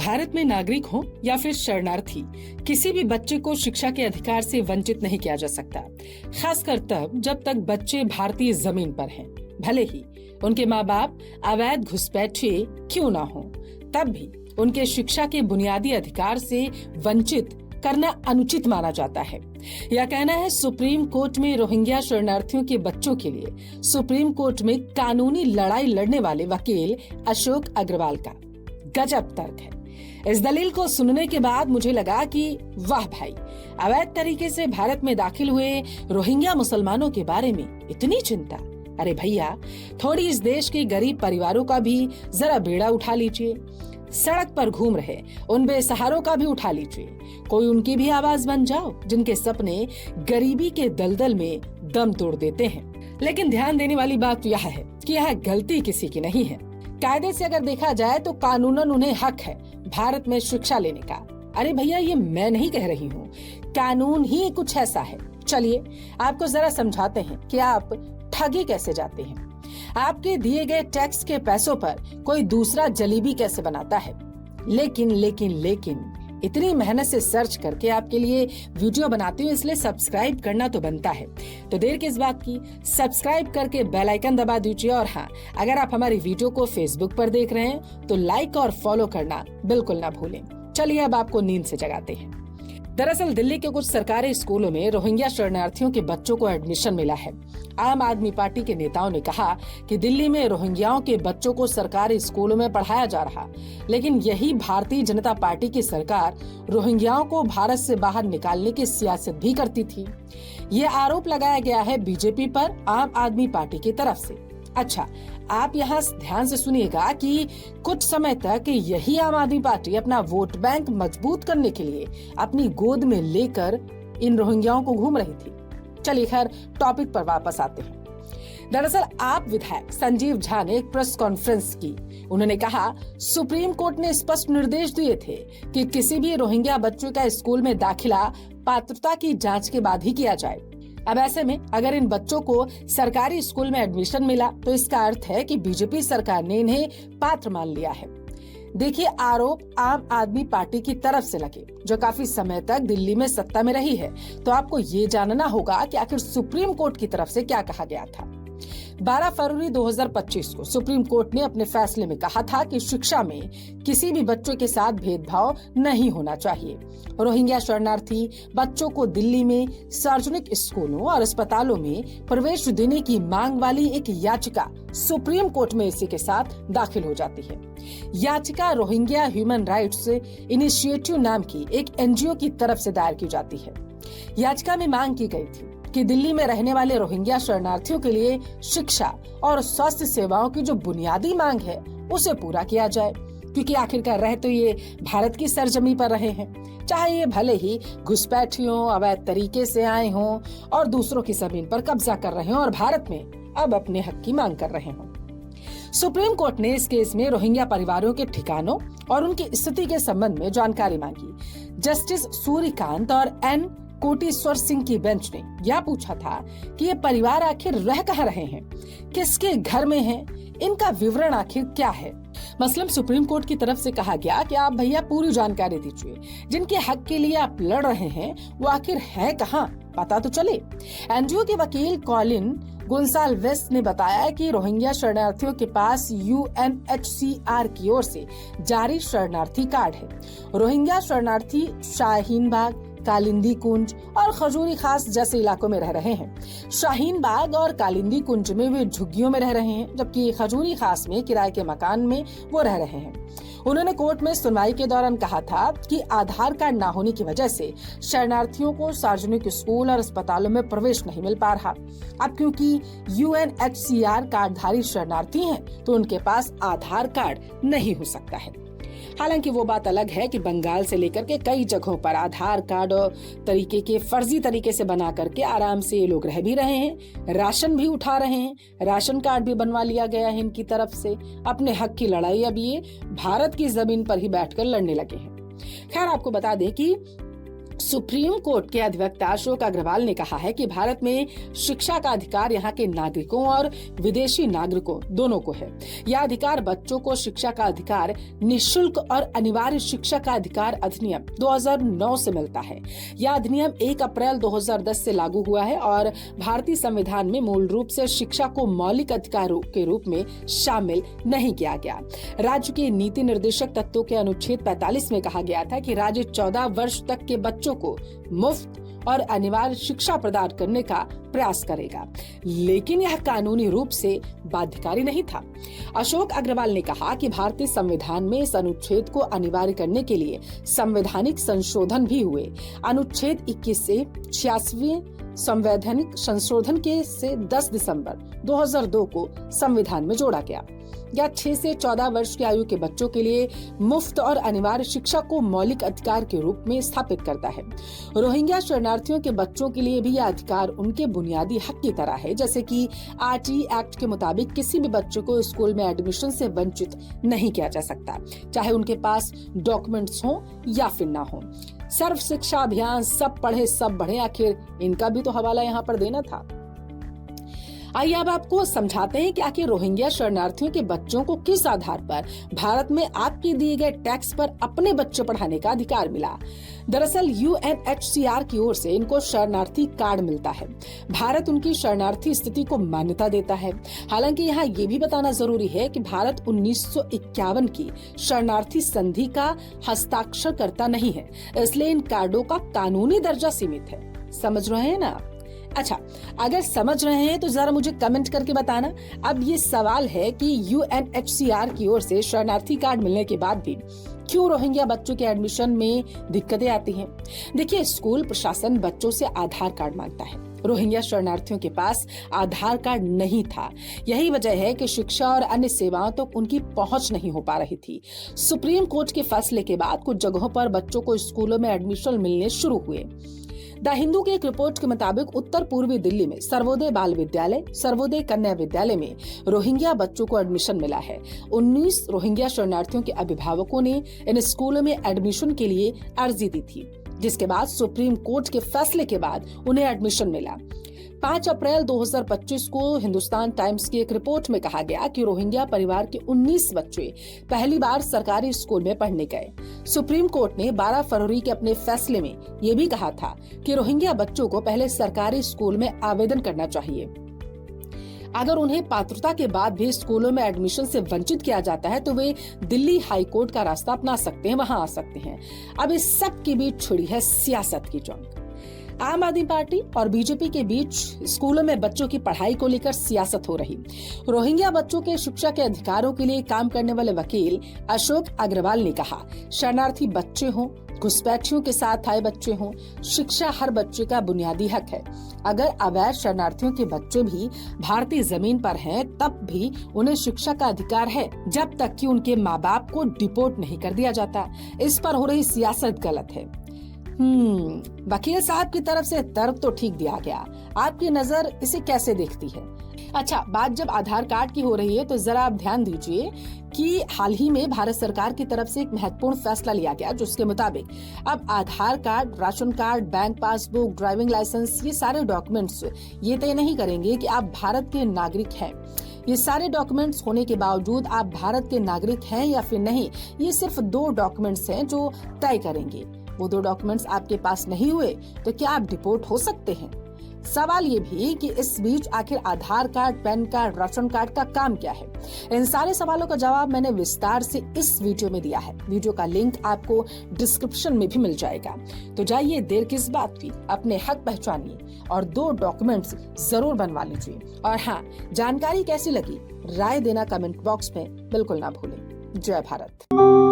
भारत में नागरिक हो या फिर शरणार्थी, किसी भी बच्चे को शिक्षा के अधिकार से वंचित नहीं किया जा सकता, खासकर तब जब तक बच्चे भारतीय जमीन पर हैं। भले ही उनके माँ बाप अवैध घुसपैठिए क्यों ना हो, तब भी उनके शिक्षा के बुनियादी अधिकार से वंचित करना अनुचित माना जाता है। यह कहना है सुप्रीम कोर्ट में रोहिंग्या शरणार्थियों के बच्चों के लिए सुप्रीम कोर्ट में कानूनी लड़ाई लड़ने वाले वकील अशोक अग्रवाल का। गजब तर्क है। इस दलील को सुनने के बाद मुझे लगा कि वाह भाई, अवैध तरीके से भारत में दाखिल हुए रोहिंग्या मुसलमानों के बारे में इतनी चिंता। अरे भैया, थोड़ी इस देश के गरीब परिवारों का भी जरा बेड़ा उठा लीजिए। सड़क पर घूम रहे उन बेसहारों का भी उठा लीजिए। कोई उनकी भी आवाज बन जाओ जिनके सपने गरीबी के दलदल में दम तोड़ देते हैं। लेकिन ध्यान देने वाली बात यह है कि यह गलती किसी की नहीं है। कायदे से अगर देखा जाए तो कानूनन उन्हें हक है भारत में शिक्षा लेने का। अरे भैया, ये मैं नहीं कह रही हूँ, कानून ही कुछ ऐसा है। चलिए आपको जरा समझाते हैं कि आप ठगी कैसे जाते हैं। आपके दिए गए टैक्स के पैसों पर कोई दूसरा जलेबी कैसे बनाता है। लेकिन इतनी मेहनत से सर्च करके आपके लिए वीडियो बनाती हूँ, इसलिए सब्सक्राइब करना तो बनता है। तो देर किस बात की, सब्सक्राइब करके बेल आइकन दबा दीजिए। और हाँ, अगर आप हमारी वीडियो को फेसबुक पर देख रहे हैं तो लाइक और फॉलो करना बिल्कुल ना भूलें। चलिए अब आपको नींद से जगाते हैं। दरअसल दिल्ली के कुछ सरकारी स्कूलों में रोहिंग्या शरणार्थियों के बच्चों को एडमिशन मिला है। आम आदमी पार्टी के नेताओं ने कहा कि दिल्ली में रोहिंग्याओं के बच्चों को सरकारी स्कूलों में पढ़ाया जा रहा, लेकिन यही भारतीय जनता पार्टी की सरकार रोहिंग्याओं को भारत से बाहर निकालने की सियासत भी करती थी। ये आरोप लगाया गया है बीजेपी पर आम आदमी पार्टी की तरफ से। अच्छा, आप यहाँ ध्यान से सुनिएगा कि कुछ समय तक यही आम आदमी पार्टी अपना वोट बैंक मजबूत करने के लिए अपनी गोद में लेकर इन रोहिंग्याओं को घूम रही थी। चलिए खैर टॉपिक पर वापस आते हैं। दरअसल आप विधायक संजीव झा ने एक प्रेस कॉन्फ्रेंस की। उन्होंने कहा, सुप्रीम कोर्ट ने स्पष्ट निर्देश दिए थे कि किसी भी रोहिंग्या बच्चों का स्कूल में दाखिला पात्रता की जांच के बाद ही किया जाए। अब ऐसे में अगर इन बच्चों को सरकारी स्कूल में एडमिशन मिला तो इसका अर्थ है कि बीजेपी सरकार ने इन्हें पात्र मान लिया है। देखिए, आरोप आम आदमी पार्टी की तरफ से लगे, जो काफी समय तक दिल्ली में सत्ता में रही है। तो आपको ये जानना होगा कि आखिर सुप्रीम कोर्ट की तरफ से क्या कहा गया था। 12 फरवरी 2025 को सुप्रीम कोर्ट ने अपने फैसले में कहा था कि शिक्षा में किसी भी बच्चों के साथ भेदभाव नहीं होना चाहिए। रोहिंग्या शरणार्थी बच्चों को दिल्ली में सार्वजनिक स्कूलों और अस्पतालों में प्रवेश देने की मांग वाली एक याचिका सुप्रीम कोर्ट में इसी के साथ दाखिल हो जाती है। याचिका रोहिंग्या ह्यूमन राइट्स इनिशिएटिव नाम की एक एनजीओ की तरफ से दायर की जाती है। याचिका में मांग की गई थी कि दिल्ली में रहने वाले रोहिंग्या शरणार्थियों के लिए शिक्षा और स्वास्थ्य सेवाओं की जो बुनियादी मांग है उसे पूरा किया जाए, क्योंकि आखिरकार रह तो ये भारत की सरजमी पर रहे हैं, चाहे ये भले ही घुसपैठियों, अवैध तरीके से आए हों और दूसरों की जमीन पर कब्जा कर रहे हों और भारत में अब अपने हक की मांग कर रहे हों। सुप्रीम कोर्ट ने इस केस में रोहिंग्या परिवारों के ठिकानों और उनकी स्थिति के संबंध में जानकारी मांगी। जस्टिस सूर्यकांत और एन कोटेश्वर सिंह की बेंच ने यह पूछा था कि ये परिवार आखिर रह कहाँ रहे हैं, किसके घर में हैं, इनका विवरण आखिर क्या है। मसलन सुप्रीम कोर्ट की तरफ से कहा गया कि आप भैया पूरी जानकारी दीजिए, जिनके हक के लिए आप लड़ रहे हैं वो आखिर है कहाँ, पता तो चले। एनजीओ के वकील कॉलिन गोंसाल्वेस ने बताया कि रोहिंग्या शरणार्थियों के पास यूएनएचसीआर की ओर से जारी शरणार्थी कार्ड है। रोहिंग्या शरणार्थी शाहीन बाग, कालिंदी कुंज और खजूरी खास जैसे इलाकों में रह रहे हैं। शाहीन बाग और कालिंदी कुंज में वे झुग्गियों में रह रहे हैं, जबकि खजूरी खास में किराए के मकान में वो रह रहे हैं। उन्होंने कोर्ट में सुनवाई के दौरान कहा था कि आधार कार्ड न होने की वजह से शरणार्थियों को सार्वजनिक स्कूल और अस्पतालों में प्रवेश नहीं मिल पा रहा। अब क्योंकि यूएनएचसीआर कार्डधारी शरणार्थी हैं, तो उनके पास आधार कार्ड नहीं हो सकता है। हालांकि वो बात अलग है कि बंगाल से लेकर के कई जगहों पर आधार कार्ड और तरीके के फर्जी तरीके से बना करके आराम से ये लोग रह भी रहे हैं, राशन भी उठा रहे हैं, राशन कार्ड भी बनवा लिया गया है इनकी तरफ से। अपने हक की लड़ाई अब ये भारत की जमीन पर ही बैठकर लड़ने लगे हैं। खैर आपको बता दें कि सुप्रीम कोर्ट के अधिवक्ता अशोक अग्रवाल ने कहा है कि भारत में शिक्षा का अधिकार यहाँ के नागरिकों और विदेशी नागरिकों दोनों को है। यह अधिकार बच्चों को शिक्षा का अधिकार निःशुल्क और अनिवार्य शिक्षा का अधिकार अधिनियम 2009 से मिलता है। यह अधिनियम 1 अप्रैल 2010 से लागू हुआ है और भारतीय संविधान में मूल रूप से शिक्षा को मौलिक अधिकारों के रूप में शामिल नहीं किया गया। राज्य के नीति निर्देशक तत्वों के अनुच्छेद 45 में कहा गया था कि राज्य 14 वर्ष तक के बच्चों को मुफ्त और अनिवार्य शिक्षा प्रदान करने का प्रयास करेगा, लेकिन यह कानूनी रूप से बाध्यकारी नहीं था। अशोक अग्रवाल ने कहा कि भारतीय संविधान में इस अनुच्छेद को अनिवार्य करने के लिए संवैधानिक संशोधन भी हुए। अनुच्छेद 21 से 86वें संवैधानिक संशोधन के से 10 दिसंबर 2002 को संविधान में जोड़ा गया। यह 6 से 14 वर्ष की आयु के बच्चों के लिए मुफ्त और अनिवार्य शिक्षा को मौलिक अधिकार के रूप में स्थापित करता है। रोहिंग्या शरणार्थियों के बच्चों के लिए भी यह अधिकार उनके बुनियादी हक की तरह है, जैसे कि आरटी एक्ट के मुताबिक किसी भी बच्चे को स्कूल में एडमिशन से वंचित नहीं किया जा सकता, चाहे उनके पास डॉक्यूमेंट्स हो या फिर ना हो। सर्व शिक्षा अभियान, सब पढ़े सब बढ़े, आखिर इनका भी तो हवाला यहाँ पर देना था। आइए अब आपको समझाते हैं कि आखिर रोहिंग्या शरणार्थियों के बच्चों को किस आधार पर भारत में आपके दिए गए टैक्स पर अपने बच्चे पढ़ाने का अधिकार मिला। दरअसल UNHCR की ओर से इनको शरणार्थी कार्ड मिलता है। भारत उनकी शरणार्थी स्थिति को मान्यता देता है। हालांकि यहाँ ये भी बताना जरूरी है कि भारत 1951 की शरणार्थी संधि का हस्ताक्षर करता नहीं है, इसलिए इन कार्डों का कानूनी दर्जा सीमित है। समझ रहे हैं ना? अच्छा, अगर समझ रहे हैं तो जरा मुझे कमेंट करके बताना। अब ये सवाल है कि UNHCR की ओर से शरणार्थी कार्ड मिलने के बाद भी क्यों रोहिंग्या बच्चों के एडमिशन में दिक्कतें आती हैं? देखिए, स्कूल प्रशासन बच्चों से आधार कार्ड मांगता है। रोहिंग्या शरणार्थियों के पास आधार कार्ड नहीं था। यही वजह है कि शिक्षा और अन्य सेवाओं तक उनकी पहुंच नहीं हो पा रही थी। सुप्रीम कोर्ट के फैसले के बाद कुछ जगहों पर बच्चों को स्कूलों में एडमिशन मिलने शुरू हुए। द हिंदू के एक रिपोर्ट के मुताबिक उत्तर पूर्वी दिल्ली में सर्वोदय बाल विद्यालय, सर्वोदय कन्या विद्यालय में रोहिंग्या बच्चों को एडमिशन मिला है। 19 रोहिंग्या शरणार्थियों के अभिभावकों ने इन स्कूलों में एडमिशन के लिए अर्जी दी थी, जिसके बाद सुप्रीम कोर्ट के फैसले के बाद उन्हें एडमिशन मिला। 5 अप्रैल 2025 को हिंदुस्तान टाइम्स की एक रिपोर्ट में कहा गया कि रोहिंग्या परिवार के 19 बच्चे पहली बार सरकारी स्कूल में पढ़ने गए। सुप्रीम कोर्ट ने 12 फरवरी के अपने फैसले में ये भी कहा था कि रोहिंग्या बच्चों को पहले सरकारी स्कूल में आवेदन करना चाहिए। अगर उन्हें पात्रता के बाद भी स्कूलों में एडमिशन से वंचित किया जाता है तो वे दिल्ली हाई कोर्ट का रास्ता अपना सकते हैं, वहां आ सकते हैं। अब इस सब के बीच छिड़ी है सियासत की जंग। आम आदमी पार्टी और बीजेपी के बीच स्कूलों में बच्चों की पढ़ाई को लेकर सियासत हो रही। रोहिंग्या बच्चों के शिक्षा के अधिकारों के लिए काम करने वाले वकील अशोक अग्रवाल ने कहा, शरणार्थी बच्चे हों, घुसपैठियों के साथ आए बच्चे हों, शिक्षा हर बच्चे का बुनियादी हक है। अगर अवैध शरणार्थियों के बच्चे भी भारतीय जमीन पर हैं, तब भी उन्हें शिक्षा का अधिकार है, जब तक कि उनके माँ बाप को डिपोर्ट नहीं कर दिया जाता। इस पर हो रही सियासत गलत है। वकील साहब की तरफ से तर्क तो ठीक दिया गया, आपकी नजर इसे कैसे देखती है? अच्छा, बात जब आधार कार्ड की हो रही है तो जरा आप ध्यान दीजिए कि हाल ही में भारत सरकार की तरफ से एक महत्वपूर्ण फैसला लिया गया, जिसके मुताबिक अब Aadhaar card, ration card, bank passbook, driving licence, ये सारे डॉक्यूमेंट्स ये तय नहीं करेंगे कि आप भारत के नागरिक हैं। ये सारे डॉक्यूमेंट्स होने के बावजूद आप भारत के नागरिक हैं या फिर नहीं, ये सिर्फ 2 डॉक्यूमेंट्स हैं जो तय करेंगे। वो 2 डॉक्यूमेंट्स आपके पास नहीं हुए तो क्या आप डिपोर्ट हो सकते हैं? सवाल ये भी कि इस बीच आखिर Aadhaar card, PAN card, ration card का काम क्या है? इन सारे सवालों का जवाब मैंने विस्तार से इस वीडियो में दिया है। वीडियो का लिंक आपको डिस्क्रिप्शन में भी मिल जाएगा। तो जाइए, देर किस बात की, अपने हक पहचानिए और 2 डॉक्यूमेंट्स जरूर बनवा लीजिए। और हाँ, जानकारी कैसी लगी राय देना कमेंट बॉक्स में बिल्कुल ना भूलें। जय भारत।